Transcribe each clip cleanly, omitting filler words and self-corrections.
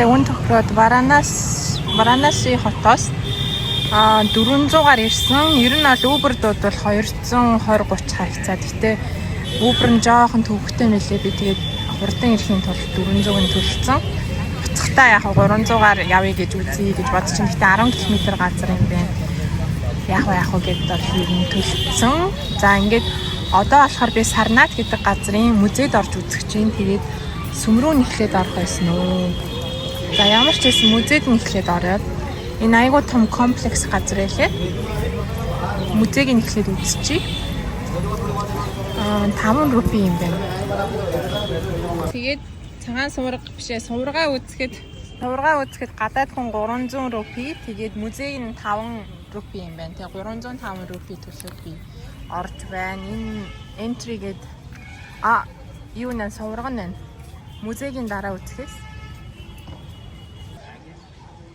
Өн тохироод Варанаси хотоос 400-аар ирсэн. Ер нь бол Uber-д бол 220-30 харьцаа. Гэтэ Uber нь жоохон төвөгтэй мэлээ. Би тэгээд хурдан ирэхийн тулд 400-ыг төлсөн. Буцахтаа яг 300-аар явъя гэж үзье гэж бодож чинь. Гэтэ 10 км газар юм байна. Яг гэд бол ер нь төлсөн. За ингээд одоо болохоор би Сарнат гэдэг газрын музейд орж үзэх чинь. Тэгээд сүмрүү нэхлээд орох байсан уу. За ямар ч байсан музейд нэхлээд ороод энэ айгуу том комплекс газар байлээ. Музейг нэхлээд үзчихье. 5 рупи юм байна. Тэгээд цагаан сувраг бишээ суврагаа үзэхэд гадаад хүн 300 рупи. Тэгээд музейг нь 5 рупи юм байна. Тэгээд 305 рупи төлөөд би орж байна. Энэ entry гээд юу нэ сувраг нь музейгийн дараа үзэхээс.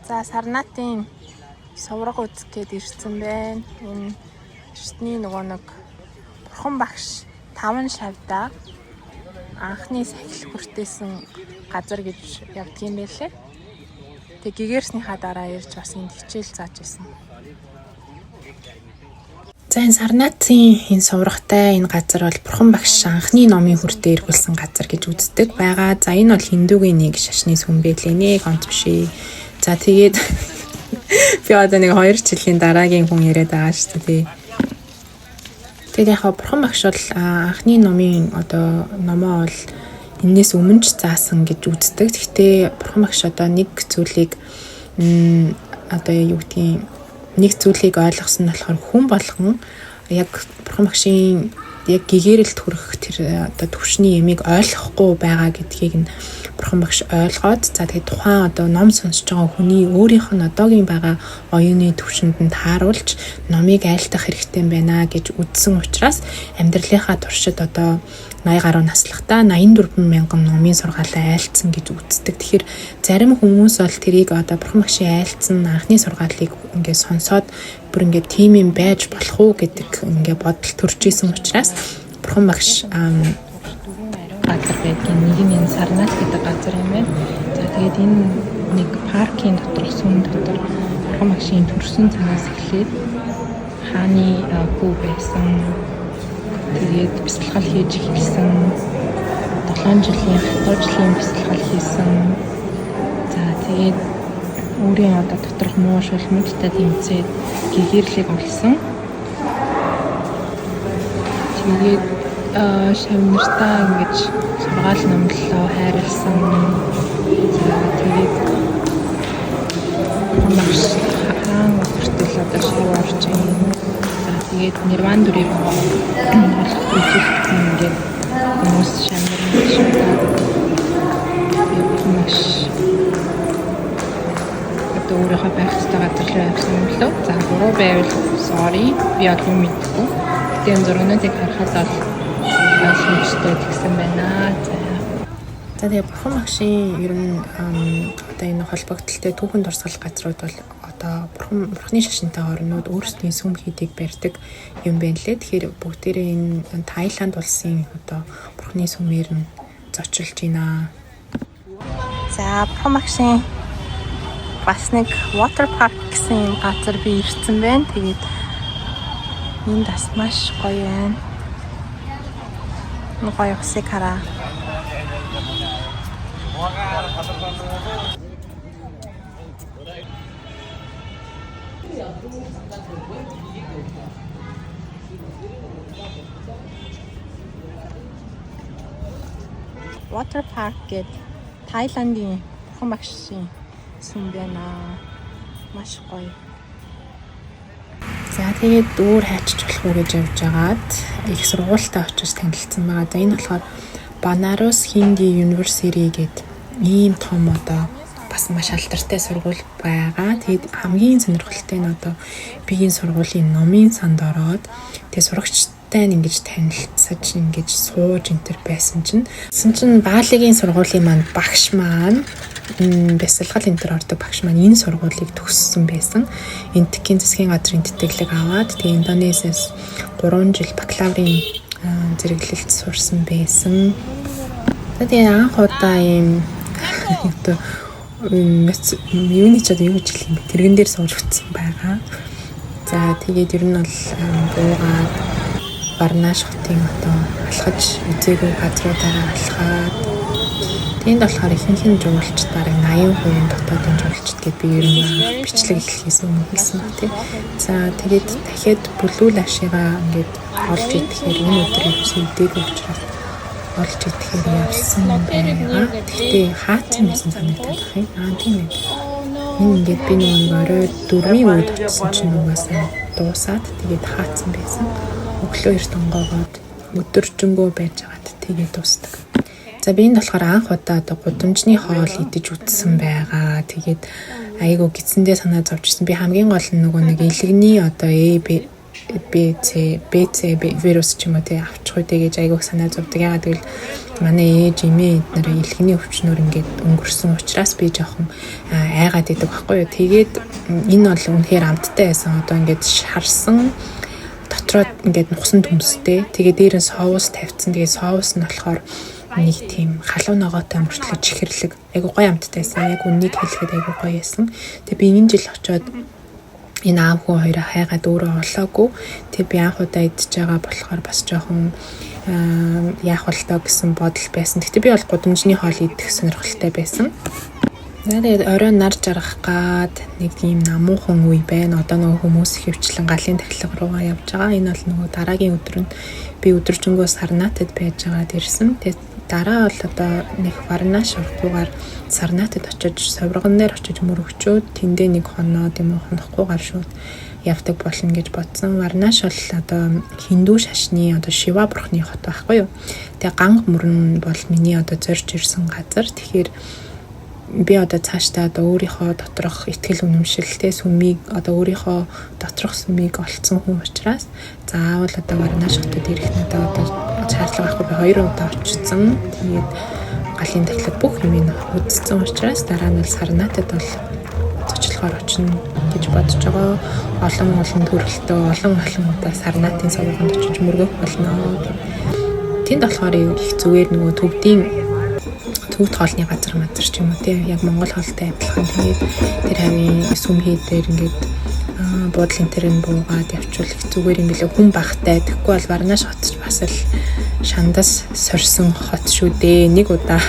За Сарнатын сувраг үзэх гээд ирсэн байна. Энэ шитний нэг бурхан багш 5 шавьда анхны сахил хүртээсэн газар гэж явдгийм байлээ. Тэг гэгэрснийхаа дараа ирж бас энэ хичээл зааж байсан. За энэ Сарнатын энэ суврагтай энэ газар бол бурхан багш анхны номын хүртээ эргүүлсэн газар гэж үздэг байгаа. За энэ бол Хиндугийн нэг шашны сүм байлээ. Нэг онц бишээ. За тэгээд би одоо нэг 2 жилийн дараагийн хүн яриад байгаа шүү дээ. Тэгээд яг бурхан багш бол анхны номын одоо номоо бол энэс өмнө ч заасан гэж үздэг. Гэхдээ бурхан багш одоо нэг зүйлийг одоо юу гэдгийг нэг зүйлийг ойлгосон нь болохоор хүн болгон яг бурхан багшийн яг гэгээрэлд хүрэх тэр одоо төвшний ямиг ойлгохгүй байгаа гэдгийг нь бурхан багш ойлгоод за тэгээд тухайн одоо ном сонсож байгаа хүний өөрийнх нь одоогийн байгаа оюуны төвшөнд нь тааруулж номыг айлтгах хэрэгтэй байна гэж үзсэн учраас амьдралынхаа туршид одоо 80 гаруй наслахтаа 84,000 номын сургаалаа айлтсан гэж үздэг. Тэгэхээр зарим хүмүүс бол тэрийг одоо бурхан багшийн айлтсан анхны сургаалыг ингээд сонсоод бүр ингээд тийм юм байж болох уу гэдэг ингээд бодол төрж исэн учраас бурхан багш газар байдгийн нэг нь Сарнат гэдэг газар юм байна. За тэгээд энэ нэг паркийн дотор сүм дотор бурхан багшийн төрсөн цагаас эхлээд хааны хүү байсан. Тэгээд бясалгал хийж эхэлсэн. 7 жилийн хатуучлын бясалгал хийсэн. За тэгээд өөрийн одоо доторх муу шулмуудтай тэмцээд гэгэрлийг олсон. Тэгээд шавнартаа ингэж сургаал номлолоо хайрлсан. За тэгээд хаан хүртэл одоо шав орж байна. Тэгээд нирван дүрийг олох үзүүлэлтэн ингээд хүмүүс шамрын шуудаад маш одоо өөрийнхөө байх ёстой газар руу явсан юм лөө. За буруу байвал sorry би одоо мэдгүй. Тэгээд зургуудыг харахад бол ойлгомжтой гэсэн байна. За тэгээд бурхан багшийн ер нь одоо энэ холбогдлолтой түүхэн дурсгал газрууд бол одоо бурханы шашинтай орнууд өөрсдийн сүм хийдийг барьдаг юм байна лээ. Тэгэхээр бүгдээрээ энэ Таиланд улсын одоо бурханы сүмээр нь зочилж байна. За бурхан багшийн бас нэг water park гэсэн газар би ирсэн байна. Тэгээд энд бас маш гоё байна. Гоё усыг хараа. Water park гэдэг Таиландын бурхан багшийн сүм байна. Маш гоё. За тэгээд дүүр хайчиж болох уу гэж явж байгаад их сургуультай очиж танилцсан байгаа. За энэ болохоор Banaras Hindu University гэдэг ийм том одоо бас маш алдартай сургууль байгаа. Тэгээд хамгийн сонирхолтой нь одоо би энэ сургуулийн номын санд ороод тэгээд сурагчтай ингэж танилцаж ингэж сууж энтер байсан чинь Баалигийн сургуулийн маань багш маань бясалгал энтер ордог багш маань энэ сургуулийг төгссөн байсан. Энтхийн засгийн газрын тэтгэлэг аваад тэгээд Индонезиас 3 жил бакалаврын зэрэглэлд сурсан байсан. Тэгээд анх удаа ийм юуны ч одоо юу гэж хэлэх юм бэ? Тэрэгэн дээр сууж утсан байгаа. За тэгээд ер нь бол буугаад Варнаш хотын одоо алхаж үзээгүй газруудаараа алхаад тэнд болохоор ихэнх нь жуулчдаар 80% дотоодын жуулчд гэдээ би ер нь бичлэг эхлэхээс өмнө хэлсэн ба тий. За тэгээд дахиад бүлүүл ашигаа ингээд олж идэхээр энэ өдрийг үсэйдээгүй учраас олж идэхээр явсан байгаа. Гэхдээ хаацсан байсан санагдаад байна. Тийм ээ. Энэ ингээд би нэг орой 4-ийн үед очсон чинь угаасаа дуусаад тэгээд хаацсан байсан. Өглөө эрт онгоогоод өдөржингөө байж байгаад тэгээд дуустдаг. За би энэ болохоор анх удаа одоо гудамжны хоол идэж үзсэн байгаа. Тэгээд айгу гидсэндээ санаа зовжсэн. Би хамгийн гол нь нөгөө нэг илэгний одоо BC вирус ч юм уу тий авчих үедээ гэж айгу санаа зовдөг. Яагаад гэвэл манай ээж эмээ эднэр илэгний өвчнөр ингээд өнгөрсөн учраас би жоохон айгаад идэг байхгүй юу. Тэгээд энэ бол үнэхээр амттай байсан. Одоо ингээд шарсан дотроо ингээд нухсан төмстэй. Тэгээд дээрээ соус тавьсан. Тэгээд соус нь болохоор нэг тийм халуун ногоотой мөртлөө чихэрлэг айгу гоё амттайсан. Яг үннийг хэлэхэд айгу гоё байсан. Тэгээ би энэ жил очиод энэ аавгүй хоёроо хайгаад өөрөө олоогүй. Тэгээ би анх удаа идэж байгаа болохоор бас жоохон яах вэ гэсэн бодол байсан. Гэхдээ би бол гудамжны хоол идэх сонирхолтой байсан. Тэгээд оройн нар жаргах гад нэг тийм намуухан үе байна. Одоо нөгөө хүмүүс хөвчлэн галын тахилга руугаа явж байгаа. Энэ бол нөгөө дараагийн өдрөнд би өдөржингөө Сарнатад байж байгаад ирсэн. Тэгээд дараа бол одоо нэг Варнаш ургуугаар Сарнатад очиж совргон дээр очиж мөрөгчөөд тэндээ нэг хоноо тийм үү хонохгүйгээр шууд явдаг болно гэж бодсон. Варнаш бол одоо хиндүү шашны одоо Шива бурхны хот байхгүй юу. Тэгээ ганг мөрөн бол миний одоо зорж ирсэн газар. Тэгэхээр би одоо цаашдаа одоо өөрийнхөө доторх ихтгэл үнэмшилтэй сүмийг одоо өөрийнхөө доторх сүмийг олцсон хүн учраас заавал одоо Варнаш хотод ирэх надад одоо шаардлага байхгүй. Би 2 удаа очсон. Тэгээд галын тахилга бүх юмыг үзсэн учраас дараа нь Сарнатад бол зочлохоор очино гэж бодож байгаа. Олон төрөлтөө олон удаа Сарнатын совгонд очиж мөргөх болно. Тэнд болохоор их зүгээр нөгөө төвд хоолны газар ч юм уу тийм яг Монгол хоолтой адилхан. Тэгээд тэр хавийн сүмхий дээр ингээд буудлын тэрэн буугаад явчвал их зүгээр ингээд хүн багтай. Тэгэхгүй бол Варнаш хот ч бас л шандас сорьсон хот шүү дээ. Нэг удаа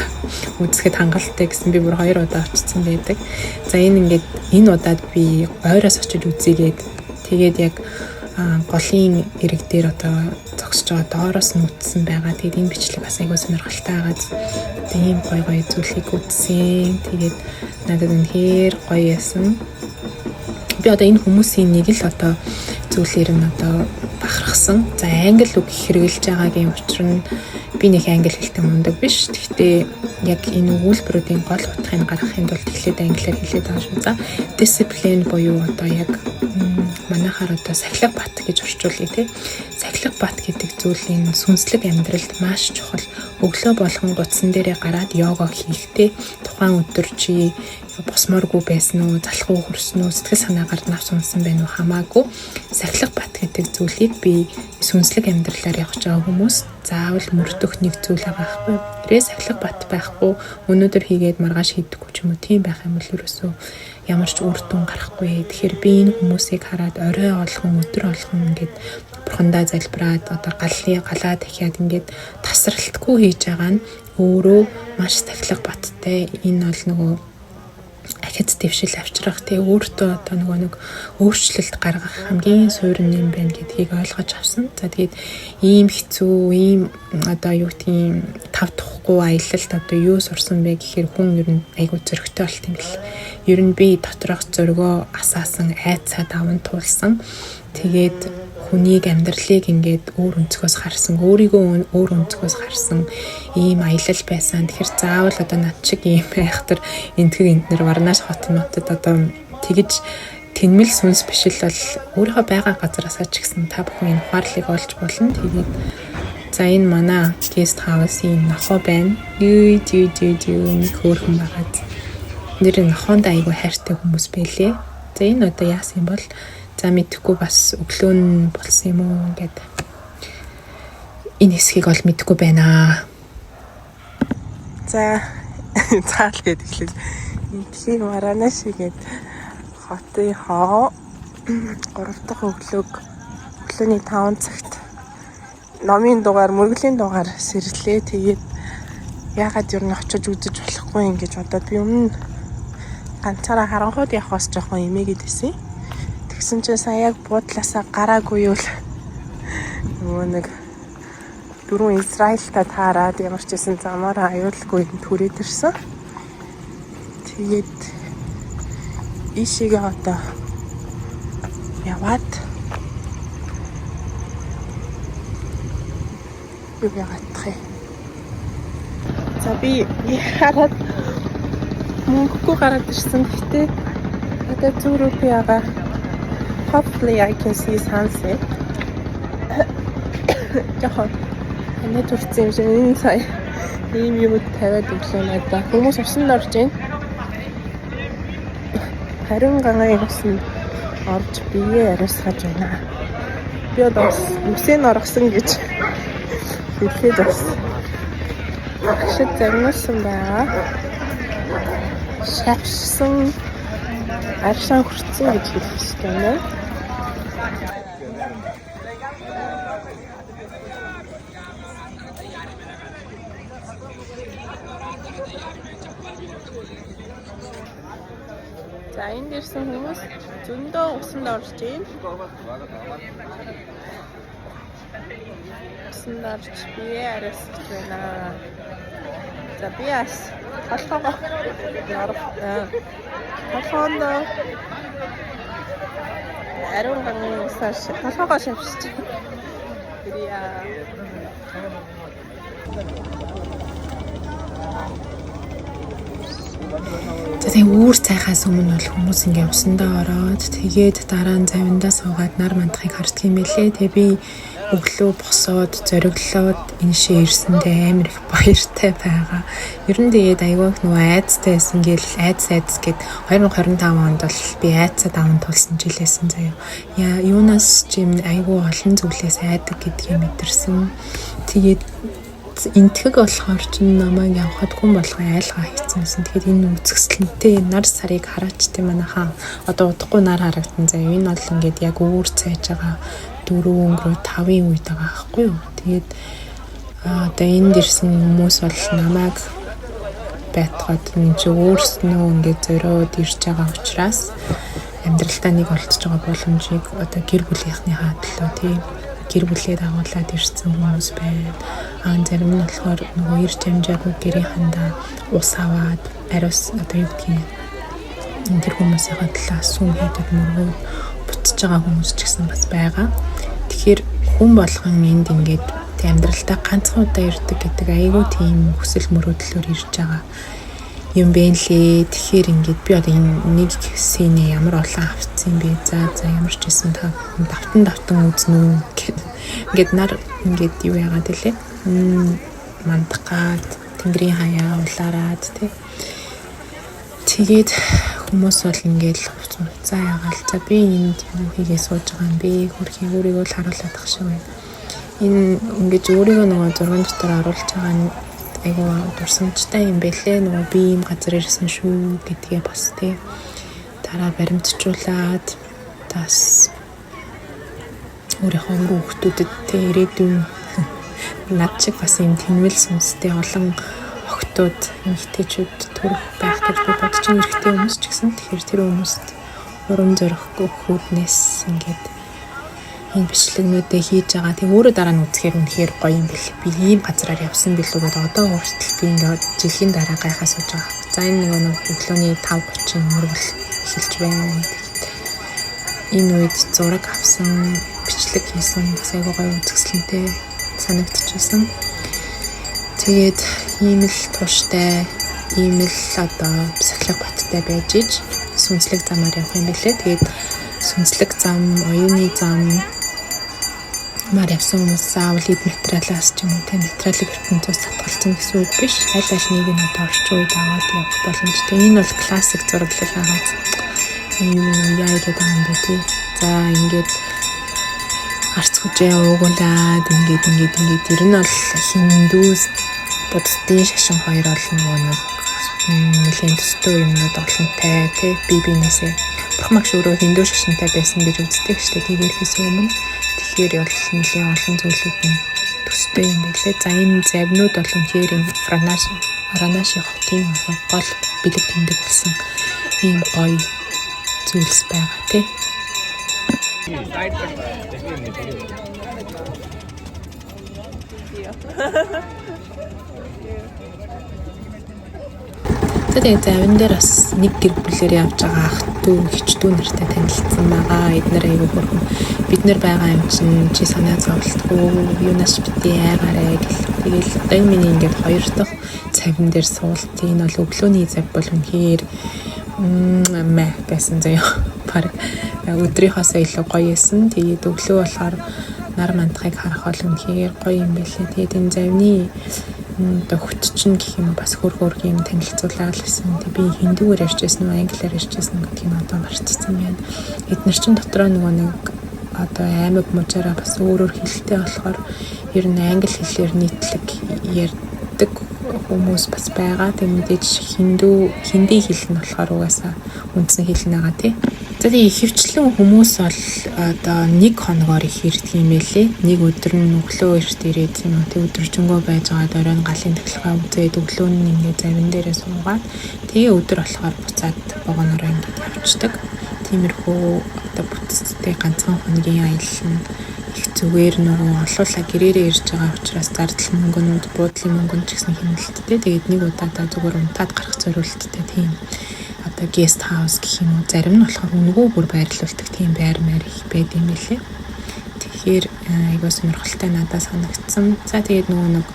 үзэхэд хангалттай гэсэн би бүр 2 удаа очсон байдаг. За энэ удаад би ойроос очиж үзээгээд тэгээд яг голын ирэг дээр одоо зогсож байгаа доороос нь үтсэн байгаа. Тэгээд энэ бичлэг бас айгүй сонирхолтой байгаа. Тийм гоё зүйлийг үзсэн. Тэгээд надад үнэхээр гоё яасан. Би одоо энэ хүмүүсийн нэг л одоо зүйлээр нь одоо бахархсан. За англи үг хэрэгжилж байгаагийн учир нь би нэг англи хэлтэй мундаг биш. Гэхдээ яг энэ өгүүлбэрүүдийн гол утгыг гаргахын тулд эхлээд англиар хэлээд байгаа шүү. За discipline буюу одоо яг манайхаар одоо сахилга бат гэж орчуулъя тий. Сахилга бат гэдэг зүйлийн сүнслэг амьдралд маш чухал. Өглөө болгон гутсан дээрээ гараад йога хийхдээ тухайн өдөр чи босмооргүй байсан уу, залхуу хөрсөн үү, сэтгэл санаагаар навс унсан байна уу хамаагүй сахилга бат гэдэг зүйлийг би сүнслэг амьдралаар явж байгаа хүмүүс заавал мөрдөх нэг зүйл байхгүй. Тэрээ сахилга бат байхгүй өнөөдөр хийгээд маргааш хийдэггүй ч юм уу тийм байх юм бол ерөөсөө ямар ч үр дүн гарахгүй. Тэгэхээр би энэ хүмүүсийг хараад орой олгон өдөр олгон ингээд бурхандаа залбираад одоо галаа дахиад ингээд тасралтгүй хийж байгаа нь өөрөө маш сахилга баттай. Энэ бол нөгөө ахиц дэвшил авчрах тий өөртөө одоо нэг өөрчлөлт гаргах хамгийн суурин юм байна гэдгийг ойлгож авсан. За тэгээд ийм хэцүү ийм одоо юу гэдгийг тав тухгүй аялалд одоо юу сурсан бэ гэхээр хүн ер нь айгүй зөрөгтэй болт юм бэл. Ер нь би доторх зөргөө асаасан айцаа даван туулсан. Тэгээд хүнийг амьдралыг ингээд өөр өнцгөөс харсан, өөрийгөө өөр өнцгөөс харсан ийм аялал байсан. Тэгэхээр заавал одоо над шиг ийм байхтар энтнэр Варнаш хотнотод одоо тэгж тэнмэл сүнс бишэл бол өөрийнхөө байгаа газараасаа ч гэсэн та бүхэн энэ ухаарлыг олж болно. Тэгээд за энэ манай гест хаусын нохоо байна. Юу хөөрхөн байгаад нэр нохоонд айгүй хайртай хүмүүс байлээ. За энэ одоо яасан юм бол за мэдэхгүй бас өглөө нь болсон юм уу гэдэг. Энэ хэсгийг ол мэдэхгүй байна. За цаал гээд эхлэх. Итгэх Варанаши гээд хотын хоо 3 дахь өглөөний 5 цагт номын дугаар, мөргөлийн дугаар сэрлээ. Тэгээд яагаад юу н очиж үзэж болохгүй юм гэж бодоод би өмнө ганцаараа харанхуйд явахаас жоохон эмээгээд байсан. Тэгсэн чинь сая яг буудлаасаа гараагүй юу л нөгөө нэг 4 Израильтай таарад ямар ч гэсэн замаараа аюулгүй түрээд ирсэн. Тэгээд ишигээ одоо яваад юу яагаадах юм. За би хараад мөнгөгүй гараад ирсэн. Гэтэ одоо зүрх би яага. Hopefully I can see sunset. Яхаа энэ төрсөн юм шиг энэ сая ийм юм тавиад өглөө надаа хүмүүс усанд орж байна. Харин гангийн усанд орж бие ариусгаж байна. Би одоо үсээн оргосон гэж хэлээд бас агшид загнуулсан байгаа. Шавшсан аршаа хүрцэн гэж хэлэх шиг байна. За энэ дэрсэн хүмүүс зөндөө усанд орж байна. Усанд орж бие ариусгаж байна. За би бас толгоогоо ариун гангийн усаар толгоогоо шавшиж байна. Тэгээ үүр цайхаас өмнө бол хүмүүс ингээ усандаа ороод тэгээд дараа нь завиндаа суугаад нар мандахыг харддаг юм байлээ. Тэгээ би өглөө босоод зориглоод энэшээ ирсэндээ амар их баяртай байгаа. Ер нь тэгээд айгүй их нөгөө айцтай байсан гээл айц гэд 2025 онд бол би айцаа даван тулсан жилээсэн заяа. Яа юунаас ч юм айгүй олон зүйлээс айдаг гэдгийг мэдэрсэн. Тэгээд энтгэг болохоор ч намайг явахад хүн болгоо айлгаа хийцэнсэн. Тэгэхээр энэ үзэсгэлэнтэй нар сарыг хараач тийм манайхаа одоо удахгүй нар харагдан заяа. Энэ бол ингээд яг өөр цайж байгаа 4 өнгөрөө 5-ын үед байгаа байхгүй юу. Тэгээд одоо энд ирсэн хүмүүс бол намайг байтгаад энэ ч өөрснөө ингээд зориод ирж байгаа учраас амьдралдаа нэг олдож байгаа боломжийг одоо гэр бүлийнхнийхээ төлөө тийм гэр бүлээ дагуулад ирсэн хүмүүс байна. Зарим нь болохоор нөгөө ирж амжаагүй гэрийнхэндээ ус аваад ариус одоо юу гэдгийг энэ хүмүүсийн төлөө асуум хийдэг мөргөө буцаж байгаа хүмүүс ч гэсэн бас байгаа. Тэгэхээр хүн болгон энд ингээд амьдралдаа ганцхан удаа ирдэг гэдэг айгүй тийм хүсэл мөрөөдлөөр ирж байгаа юм байна лээ. Тэгэхээр ингээд би одоо энэ нэг сценэ ямар олон авцсан бэ? За ямар ч гэсэн та давтан үзнэ үү гэд. Ингээд нар ингээд юу яагаад лээ? Мандахад тэнгэрийн хаяа улаарад тий. Тэгээд хүмүүс бол ингээд хуцаа ягаал. За би энд юу хийгээ сууж байгаа юм бэ? Хөрхий өөрийгөө л харуулдаг шиг байна. Энэ ингээд өөрийгөө нөгөө зурган дотор оруулж байгаа нь айгуу дурсамжтай юм бэлээ. Нөгөө би ийм газар ирсэн шүү гэдгээ бас тий. Дараа баримтжуулаад тас өөрийнхөө хүүхдүүдэд тий ирээдүйн над шиг бас юм тэнмэл сүнстэй олон охтууд эмэгтэйчүүд төрөх байх гэж би бодож байгаа эрэгтэй хүмүүс ч гэсэн тэгэхээр тэр хүмүүст урам зорих өгөхүүднээс ингээд энэ бичлэгнүүдээ хийж байгаа. Тэг өөрөө дараа нь үзэхээр үнэхээр гоё юм бэл. Би ийм газараар явсан билүү гэдэг одоо өөртөө би ингээд жилийн дараа гайхаа сууж байгаа. За энэ нэг өглөөний 5:30 мөргөл эхэлж байна. Энэ үед зураг авсан, бичлэг хийсэн бас айгүй гоё үзэсгэлэнтэй санагдчихсан. Тэгээд ийм л тууштай, ийм л одоо психолог баттай байж иж сүнслэг замаар явах юм билээ. Тэгээд сүнслэг зам, оюуны зам маар явсан хүмүүс заавал хэд материалаас ч юм уу тэ материалыг ертөнцөөс татгалцсан гэсэн үг биш. Аль аль нэг нь одоо орчин үед аваад явах боломжтой. Энэ бол классик зураглал хагаад юм яа гэдэг юм бэ тий. За ингээд арц хүчээ уугуулад ингээд ер нь бол хиндүүс буддийн шашин хоёр бол нөгөө нэг нэлийн төстэй юмнууд олонтой тий би бинээсээ бурхан багш өөрөө хиндүү шашинтай байсан гэж үздэг штэ тийгээрхээс өмнө тэгэхээр бол нэлийн олон зүйлүүд нь төстэй юм билээ. За энэ завнууд бол үнэхээр энэ Варанаши хотын гол бэлэг тэмдэг болсон ийм гоё зүйлс байгаа тий. Тэгээд завин дээр бас нэг гэр бүлээр явж байгаа ах トゥ хичдүү нартай танилцсан байгаа. Эднэр айгүй хөрхөн бид нар байгаа юм чинь чи санаа зовлтгүй юунаас битээ айгаарэ гэл. Тэгэл одоо миний ингээд хоёр дахь завин дээр суулт. Энэ бол өглөөний зав бол үнэхээр мэ гэсэн заяа. Парк өдрийнхоос илүү гоё эсэн. Тэгээд өглөө болохоор нар мандахыг харах бол үнэхээр гоё юм байлээ. Тэгээд энэ завны хүч чинь гэх юм бас хөргөөргийн танилцуулаад л гэсэн. Тэг би хиндүүгээр ярьжсэн үү, англиар ярьжсэн гэдэг юм одоо марцсан байна. Эдгээр чинь дотроо нөгөө нэг одоо аймаг мужаараа бас өөрөөр хэлтэй болохоор ер нь англи хэлээр нийтлэг ярьдаг хүмүүс бас байгаа. Тэг мэдээж хинди хэл нь болохоор угаасаа үндсэн хэл нэгаа тий. Тэгээд хөвчлэн хүмүүс бол одоо нэг хоногоор их ирдэг юм байлээ. Нэг өдөр нь өглөө эрт ирээд юм уу тэг өдөржингөө байж байгаа дөрөв галын тахилгаа үзээд өглөө нь ингээд завин дээрээ суугаад тэгээ өдөр болохоор буцаад вагоноор ингээд явчихдаг. Тиймэрхүү одоо бүтцтэй ганцхан хоногийн аялал нь их зүгээр нөгөө олуулаа гэрээрээ ирж байгаа учраас зардал мөнгөнүүд буудлын мөнгөн ч гэсэн хяналттай. Тэгээд нэг удаадаа зүгээр унтаад гарах зориулттай тийм. Одоо гест хаус гэх юм уу зарим нь болохоор өнгөө бүр байрлуулдаг тийм байр их байд юм билээ. Тэгэхээр айгуу сонирхолтой надад санагдсан. За тэгээд нөгөө нэг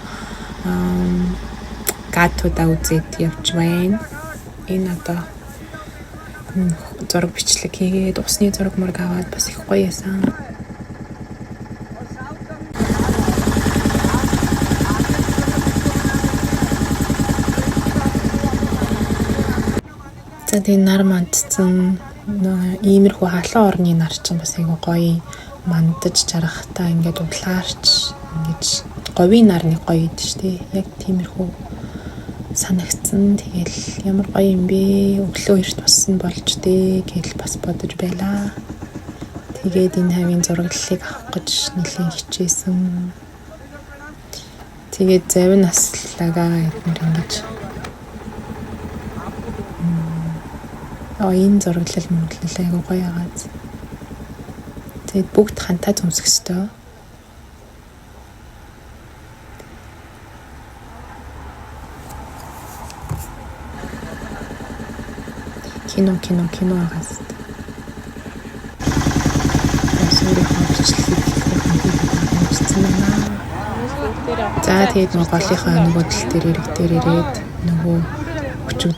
гатуудаа үзээд явж байна. Энэ одоо зураг бичлэг хийгээд усны зураг мөрг аваад бас их гоё ясан. За тэгээ нар мандсан иймэрхүү халуун орны нар чинь бас айгүй гоё мандаж жарахтаа ингээд углаарч ингээд говийн нарны гоё идэв штэ. Яг тиймэрхүү санагдсан. Тэгэл ямар гоё юм бэ? Өглөө эрт боссон болж дээ гэж бас бодож байлаа. Тэгээд энэ хавийн зураглалыг авах гэж нэлийн хичээсэн. Тэгээд завин наслаагаа ингэж энэ зураглал мөнгөлөл айгуу гоё агааз. Тэгээд бүгд хантаа зүмсэх ёстой. Кино агааз. За тэгээд нөгөө голынхаа нөгөө тал дээр ирээд нөгөө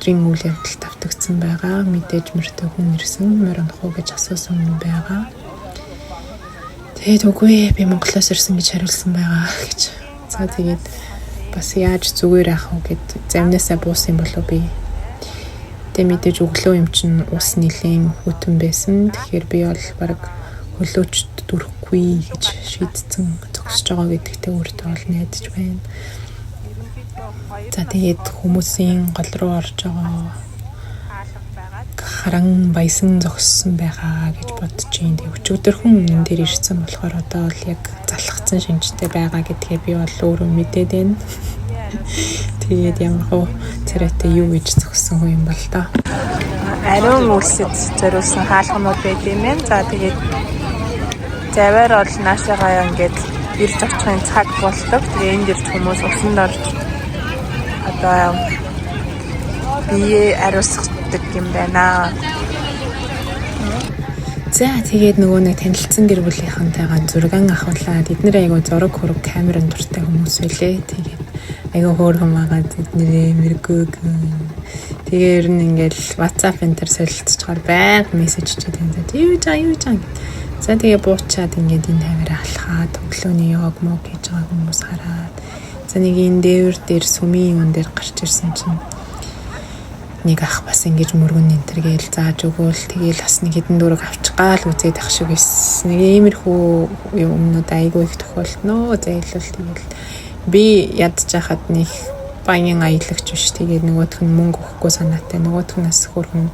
өдрийн үйл явдал тавтагдсан байгаа. Мэдээж мөртөө хүн ирсэн, моринох уу гэж асуусан юм байгаа. Тэгээд үгүй би Монголоос ирсэн гэж хариулсан байгаа гэж. За тэгээд бас яаж зүгээр ах уу гэд замнаасаа буусан болов би. Тэгээд мэдээж өглөө юм чинь ус нилийн хөтөн байсан. Тэгэхээр би бол баг хөлөөчд дүрхгүй гэж шийдсэн зогсож байгаа гэдэгтээ өөртөө бол найдаж байна. За тэгээд хүмүүсийн гол руу орж байгаа харан баясан зогссон байгаа гэж бодож байна. Тэг өчигдөрхөн энэ дээр ирсэн болохоор одоо бол яг залхацсан шинжтэй байгаа гэдгээ би бол өөрөө мэдээд байна. Тэгээд ямар хөө царайтай юу гэж зогссон хүн юм бол та. Ариун үлсэд зориулсан хаалганууд байд юм байна. За тэгээд заваар бол наашагаа ингээд ирж очихын цаг болдог. Тэгээ энд ирж хүмүүс усанд орж одоо бие ариусгадаг юм байна. За тэгээд нөгөө нэг танилцсан гэр бүлийнхэнтэйгээ зурган авахлаад эднэр айгу зураг хураг камерын дуртай хүмүүс байлээ. Тэгээд айгу хөөрхөн байгаа эднэрээ мэргүүг. Тэгээд ер нь ингээл WhatsApp энтер солилцохоор байнга мессеж чийдэг юм даа. Юу жаа. За тэгээ буучаад ингээд энэ тавираа алхаад өглөөний яг мог хийж байгаа хүмүүс хараад за нэг энэ дээвэр дээр сүмийн юм дээр гарч ирсэн чинь нэг ах бас ингэж мөргөн энтергээл зааж өгөөл тэгээл бас нэг хэдэн дөрөг авчгаал үзээд ах шиг эс нэг иймэрхүү юмнууд айгүй их тохиолдноо. За илүү тэгэл би ядж хахад нэг баян аялагч биш. Тэгээд нөгөөх нь мөнгө өгөхгүй санаатай, нөгөөх нь бас хөрхөн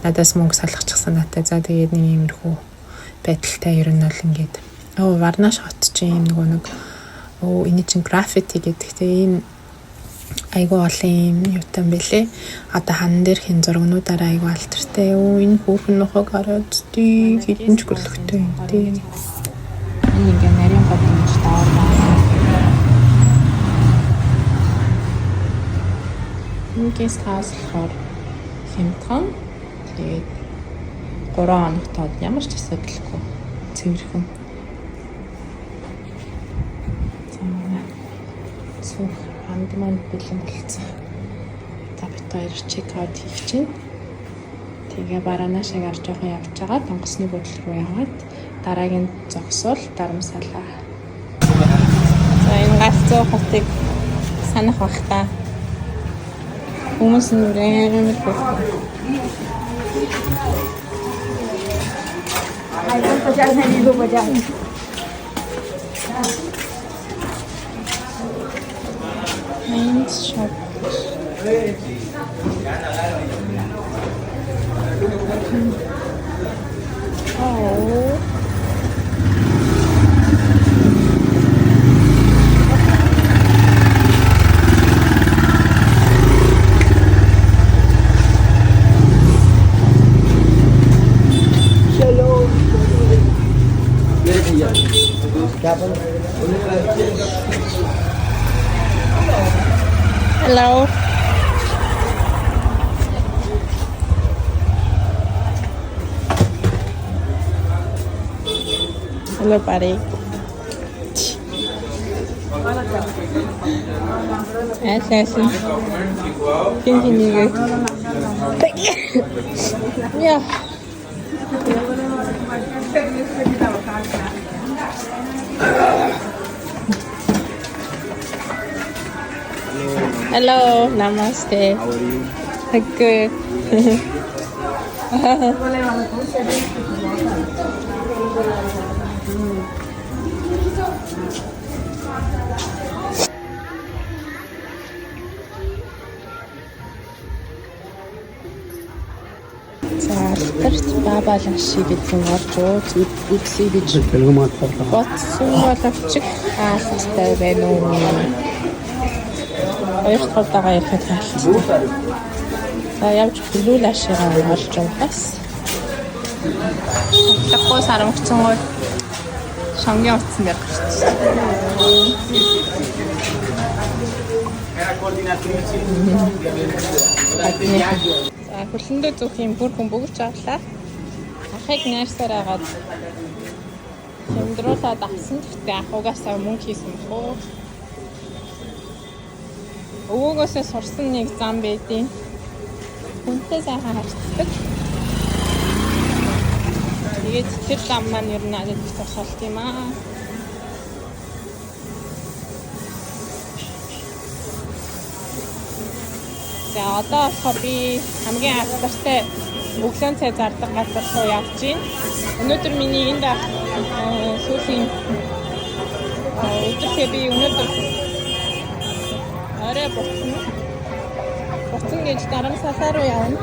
надаас мөнгө салгачих санаатай. За тэгээд нэг иймэрхүү байдалтай ер нь бол ингээд Варнаш хот чинь нэг энэ чинь граффити гэдэг. Тэгээ ийм айгуу олон юм юутай юм бэлээ. Одоо хан дээр хэн зургнуудаараа айгуу алтартай. Энэ хүүхэн нохог хараад тий хитэн ч гөлөгтэй юм тий. Энэ ингээ нарийн бодомж таавар. Энэ гест хаус болохоор хямдхан. Тэгээд 3 хоног тоод ямар ч асуудалгүй цэвэрхэн. Цүх андман бэлэн болцсон. За бит хоёр чек аут хийх чинь. Тэгээ бараанашаа гарч жоохон явж байгаа. Донгосны бөдөл рүү яваад дараагийн зогсвол дарамсалаа. За энэ галзуу хотыг санах бах та. Хүмүүс нүрээр бүгд. Айдын пажар нэг дүү пажар. Men's shop. Oh. Hello. Hello, buddy. Assassin. Continue. Yeah. Hello, namaste. How are you? Good. За, тэрч бабалаши гэсэн орж үзье гэж бодсон боловч хаалттай байна уу? Хоёр дахь удаага ирэхэд хаалттай. За, явж хөлүүл ашигаа олж явахаас. Тэгвэл сарамгцсан гой шонгийн утсан байх шүү дээ. За, хөлөндөө зүөх юм бүр хүн бөгж авлаа. Ахыг найрсаар агаад хэмдруулаад авсан. Тэгтээ ахугасаа мөнгө хийсэн бохоо. Өвөөгөөсөө сурсан нэг зам байдیں۔ Хүнтэй сайхан харцдаг. Тэгээд тэр зам маань ер нь надад их тусалт юм аа. За одоо болохоор би хамгийн алдартай өглөөний цай зардаг газар руу явж байна. Өнөөдөр миний энд сүүлийн өдөртөө би өнөөдөр орой буцна. Буцна гэж дарамсалаа руу явна.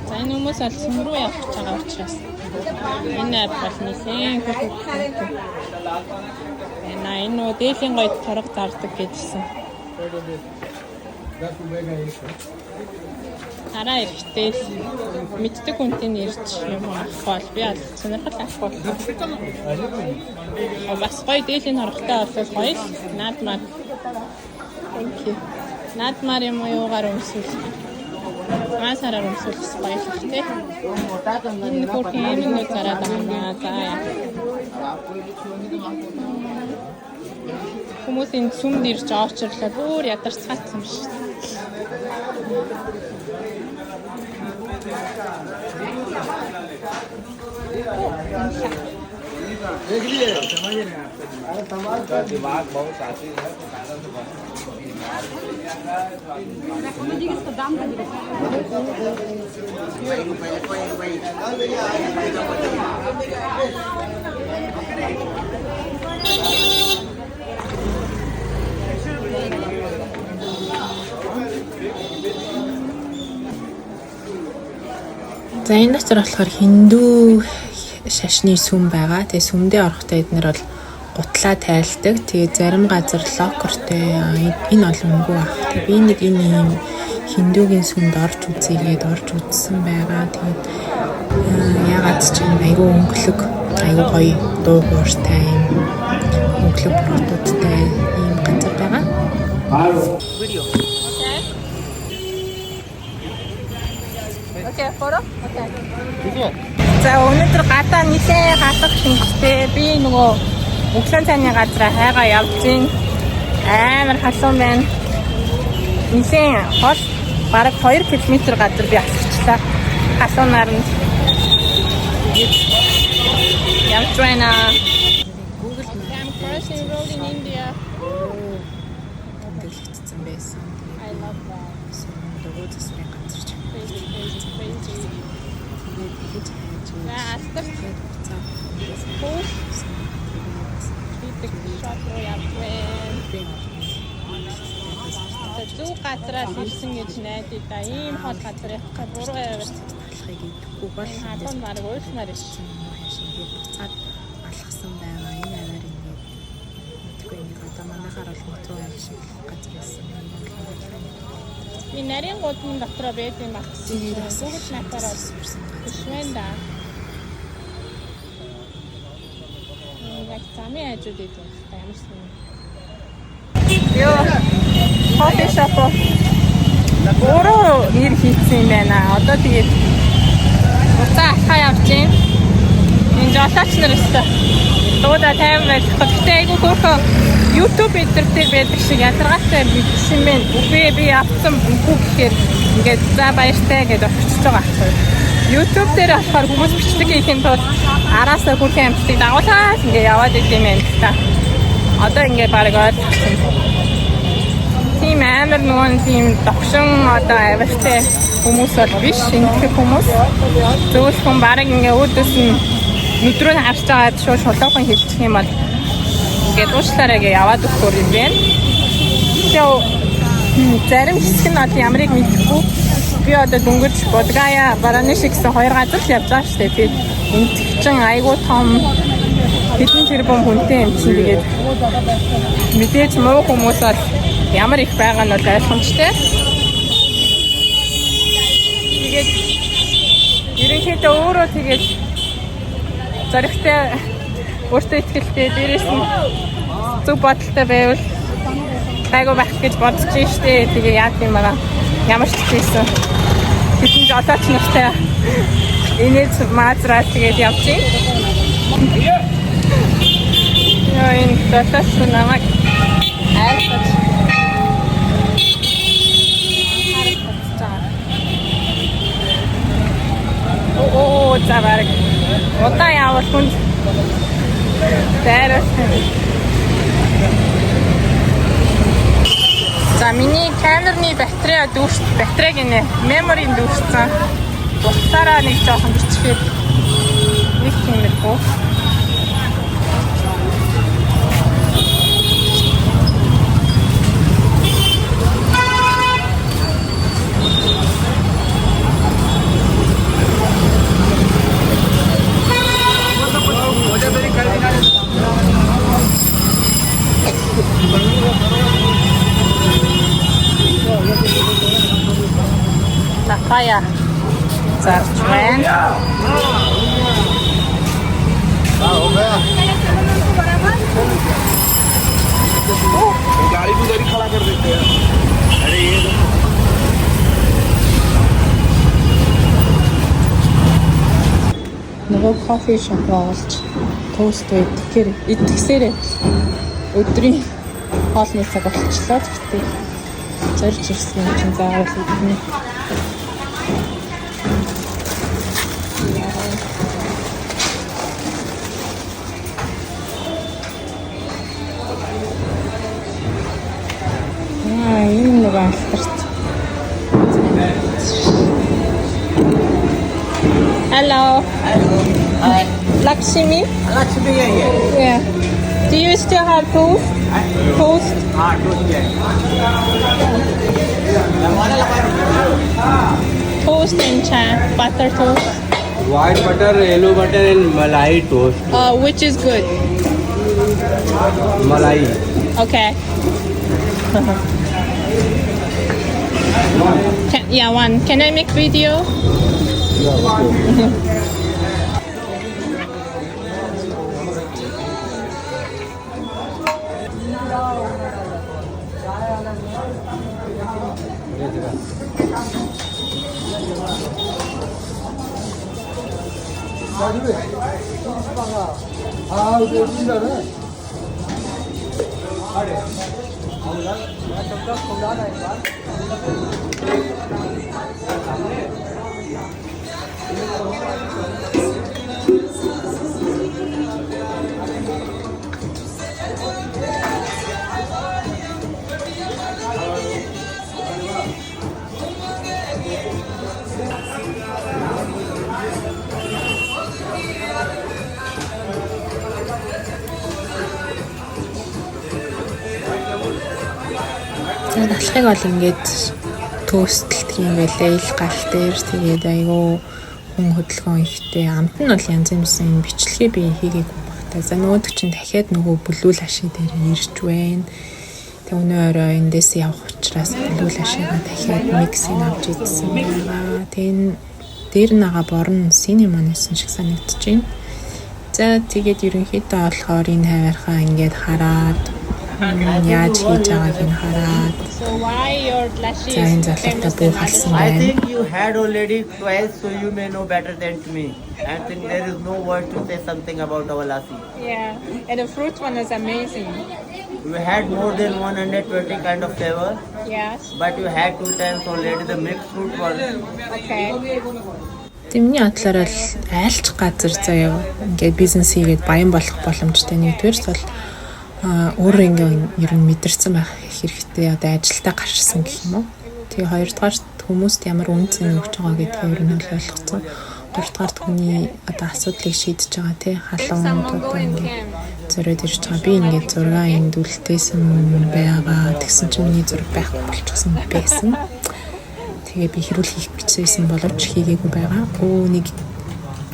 За энэ хүмүүс аль сум руу явж байгаа учраас энэ ад бол нэлээд хөлбөмбөг. Энэ нөө дээлийн гойд торог зардаг гэжсэн. Хараа эрэхтэй мэддэг хүнтэй нэрч юм авах бол би аль сонирхол авах бол. Бас гоё дээлийн торогтой болол гоё л наадмаар. Thank you. Наадмаар юм уугаар өмсөл. Масараар өмсөлс баярлах тий. Энэ бүрийн нэг зараад байна. За яа. Хүмүүсийн сүмд ирж очрлоо бүр ядарцгаат юм шиг. दिमाग बहुत आती है За энэ дотор болохоор хиндүү шашны сүм байгаа. Тэгээ сүмдээ орохдоо эднэр бол гутлаа тайлдаг. Тэгээ зарим газар локертэй энэ бол мөнгө баг. Тэгээ би нэг энэ юм хиндүүгийн сүмд орж үзьгээд орж үзсэн байгаа. Тэгээд ягаад ч юм айгүй өнгөлөг, айгүй гоё дуу хууртай юм өнгөлөг продукттай юм газар байгаа. Окей, фото. Окей. За өнөөдөр гадаа нилээ хатах шинжтэй би нөгөө өглөө цайны газараа хайгаа явж гин амар халуун байна. Нилээ хол бараг 2 км газар би асарчлаа. Халуунаар нь явж байна. Google I'm crossing road in India. дэлгэцсэн байсан. I love that. Дөрөвдөс би газарч. Crazy. Тэгээд хийж хайж. Яастар цаа. Пүүс. Бид шот руу явж байна. Зүү газраас ирсэн гэж найдаа да. Ийм хол газар явах буруу яваад Алхахыг идэхгүй бол халуун марг уйлмаар ш. ингээд буцаад алхсан байгаа. Энэ аваар ингээд мэдгүй нэг одоо манайхаар бол метро шиг газар байсан. Би нарийн гудамж дотроо байдсан багтсан. Google Map-аар бишвэн да. Яг замын хажууд идэх юмсан. Йоо. Кофе шоп. Өөрөө нэр хийсэн юм байна. Одоо тэгээд буцаа алхаа явж байна. Энэ жолооч нар өстө. Дууда тайван байх. Гэхдээ айгүй хөөрхөн YouTube эдэртэй байдаг шиг ядаргаатай бичсэн байна. Үгүй би авсан үгүй гэхээр ингээд за баяртай гэдээ очиж байгаа байхгүй. YouTube дээр болохоор хүмүүс бичлэг хийхин тулд араасаа хүрхэн амтлыг дагуулаад ингээд яваад идэм юм та. Одоо ингээд баг ойлгосон. Тийм амар нүгэн тийм догшин одоо авиртай хүмүүс бол биш. Ингэх хүмүүс зөвхөн баг ингээд өөдөөс нь нүдрөө харж байгаа шууд шулуухан хэлчих юм бол ингээд уучлаарай гэж яваад өгөхөр юм байна. Тэгээ зарим хэсэг нь одоо ямарыг мэдэхгүй. Би одоо дөнгөж Бодгая, Варанаши гэсэн 2 газар л явж байгаа шүү дээ. Тэгээд энэ чин айгуу том хэдэн тэрбум хүнтэй юм чинь тэгээд мэдээж муу хүмүүс бол ямар их байгаа нь бол ойлгомжтой. Тэгээд ерөнхийдөө өөрөө тэгээд зоригтой өөртөө ихтэй дээрээс нь зөв бодолтой байвал гайгүй байх гэж бодож штэ. Тэгээ яа гэм байгаа ямар ч гэсэн хэдэн жолооч нартай инээд маазраа тэгээд явж гин. Яа энэ жолооч намайг айлтаж оо заварг удаа явал хүнд дээрээс. За миний камерны батарейг нэ меморийн дүүрсэн. Буцаараа нэг жоохон бичгээд нэг тиймэрхүү. Napaya. Zarchwen. गाड़ी भी खड़ा कर देते हैं। अरे ये кофе шоп оолж тост байд. Тэгэхээр идэгсээрээ өдрийн хоолны цаг болчихлоо. Гэхдээ зорж ирсэн юм чинь заавал идэнэ. Энэ нэг алтарт. Hello. Hi. Lakshmi? Lakshmi here. Yeah. Do you still have toast? Toast? Toast here. Toast and chai. Butter toast. White butter, yellow butter and malai toast. Which is good? Malai. Okay. One. Can I make video? Алхахыг бол ингээд төөсдөлт юм байлээ. Ил гал дээр тэгээд айгүй хүн хөдөлгөөн ихтэй. Амт нь бол янз бүрийн бичлэгээ би хийгээгүй багтаа. За нөгөөдөг чинь дахиад нөгөө бүлүүл ашиг дээр ирж байна. Тэг өнөө орой эндээс явах учраас бүлүүл ашигаа дахиад миксийг авч идсэн байгаа. Тэг дээр нагаа борн синемон гэсэн шиг санагдаж байна. За тэгээд ерөнхийдөө болохоор энэ хаваархаа ингээд хараад яаж хийж байгааг нь хараад So why your lashes? за энэ залуутай буугалсан I байна. think you had already twice, so you may know better than me. I think there is no word to say something about our lassi. Yeah, and the fruit one is amazing. We had more than 120 kind of flavor, Yes. but you had 2 times already the mixed fruit one. Okay. Тэмний бодлоор л айлч газар заяа ингээд бизнес хийгээд баян болох боломжтой. Нэгдүгээрс бол өөрөө ингээд ер нь мэдэрсэн байх хэрэгтэй. Одоо ажилдаа гарчсан гэх юм уу. Тэгээ хоёрдугаар хүмүүст ямар үнцэн өгч байгаа гэдгийг ер нь ойлгоцсон. Гуравдугаар хүний одоо асуудлыг шийдэж байгаа тий халуунуудаа ингээд зөрөөд ирж байгаа. Би ингээд 6 эндүүлтэйсэн байгаа. Тэгсэн чинь миний зураг байхгүй болчихсон байсан. Тэгээ би хэрүүл хийх гэжсэн боловч хийгээгүй байгаа. Нэг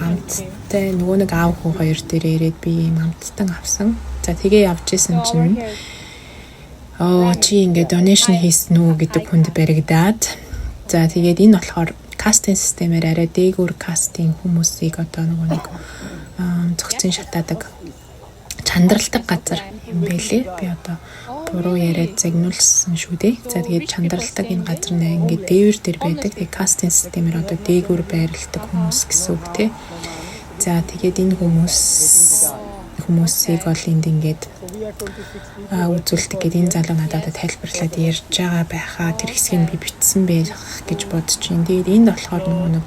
амттай нөгөө нэг аав хүү хоёр дээр ирээд би юм амттан авсан. За тэгээ явж исэн чинь чи ингээд donation хийсэн үү гэдэг хүнд баригдаад. За тэгээд энэ болохоор кастинг системээр арай дээгүүр кастинг хүмүүсийг одоо нөгөө нэг зохицын шатаадаг чандралдаг газар юм байлээ. Би одоо буруу яриад загнуулсан шүү дээ. За тэгээд чандралдаг энэ газар нэ ингээд дээвэр дээр байдаг. Тэгээд кастинг системээр одоо дээгүүр байрладаг хүмүүс гэсэн үг тий. За тэгээд энэ хүмүүсийг бол энд ингээд үзүүлдэг гэдэг энэ залуу надад тайлбарлаад ярьж байгаа байхаа тэр хэсгийг би бичсэн байх гэж бодож байна. Тэгээд энд болохоор нэг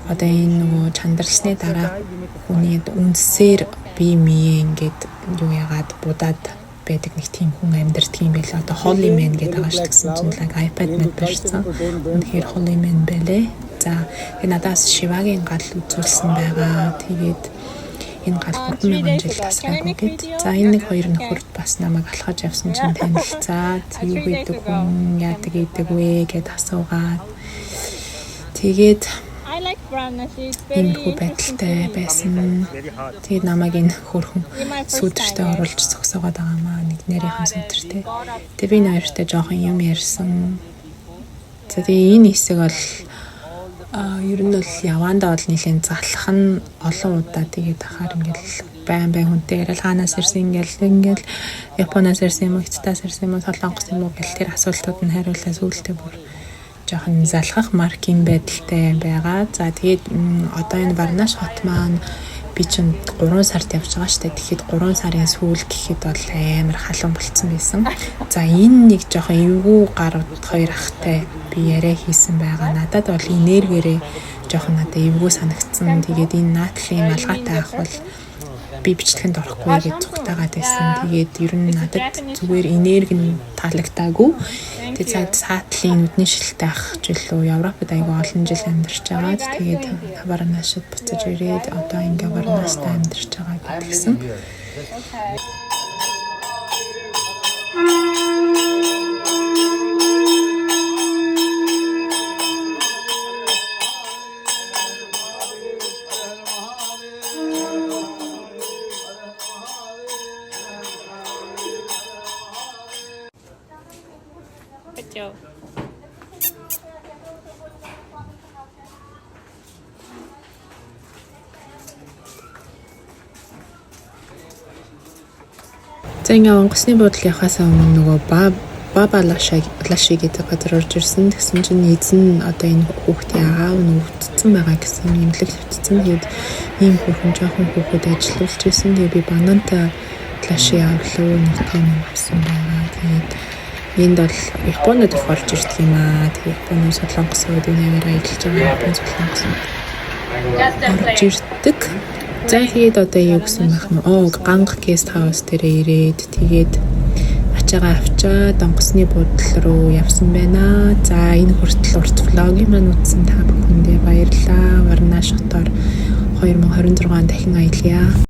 одоо энэ нөгөө чандралсны дараа хүний үнсээр бие мие ингээд юу яагаад будаад байдаг нэг тийм хүн амьдардаг юм байл. Одоо Holy Man гэдэг байгаа шүү гэсэн чинь лаг iPad мэд барьсан. Үнэхээр Holy Man байлээ. За тэгээд надаас Шивагийн гал үзүүлсэн байгаа. Тэгээд энэ гал 3000 жил тасраагүй гэд. За энэ нэг хоёр нөхөрт бас намайг алхаж явсан чинь танилцаа. Юу гэдэг хүн яадаг идэг вэ гэд асуугаад. Тэгээд I like brown lashes. энэ хүү байдалтай байсан. Тэгээд намайг энэ хөрхөн сүдэртээ оруулж зогсоогоод байгаа маа нэг нарийнхан сүдэртээ. Тэгээд би нэртэй жоохон юм ярьсан. За тэгээд энэ хэсэг бол ер нь бол явандаа бол нэлийн залах нь олон удаа тэгээд ахаар ингээл байн хүнтэй яриад хаанаас ирсэн ингээл Японоос ирсэн юм уу, Хятадаас ирсэн юм уу, Солонгос юм уу гэл тэр асуултууд нь хариуллаа сүултээ бүр жоохон залхах маркийн байдалтай байгаа. За тэгээд одоо энэ Варнаш хот маань би чинь 3 сард явж байгаа штэ. Тэгэхэд 3 сарын сүүл гэхэд бол амар халуун болцсон байсан. За энэ нэг жоохон эвгүй гар 2 ахтай би яриа хийсэн байгаа. Надад бол энергиэрээ жоохон надад эвгүй санагдсан. Тэгээд энэ наатлын малгайтай ах бол би бичлэгэнд орохгүй гэж зүгтаагаад байсан. Тэгээд ер нь надад зүгээр энерги нь таалагдаагүй. Тэгээд саатлын нүдний шилтэй ах жилөө Европод айгүй олон жил амьдарч байгаад тэгээд Варнашид буцаж ирээд одоо ингээ Варнаштай амьдарч байгаа гэдгсэн. Good job. За ингээ онгоцны буудлын явахаас өмнө нөгөө баба лаши гэдэг газар орж ирсэн. Тэгсэн чинь эзэн одоо энэ хүүхдийн аав нь өвдсөн байгаа гэсэн имлэг өвдсөн. Тэгээд ийм хүүхэн жоохон хүүхэд ажиллуулж ирсэн. Тэгээд би бананта лаши авлуу нэг тийм авсан байгаа. Тэгээд энд бол Японод их орж ирдэг юм аа. Тэгээд Японы солонгосууд энэ аваар ажиллаж байгаа Японы солонгосууд орж ирдэг. За тэгээд одоо юу гэсэн байх нь ганг гест хаус дээр ирээд тэгээд ачаагаа авчаад онгоцны буудлал руу явсан байна. За энэ хүртэл урт влогийн маань үзсэн та бүхэндээ баярлалаа. Варнаш хотоор 2026 дахин аялъя.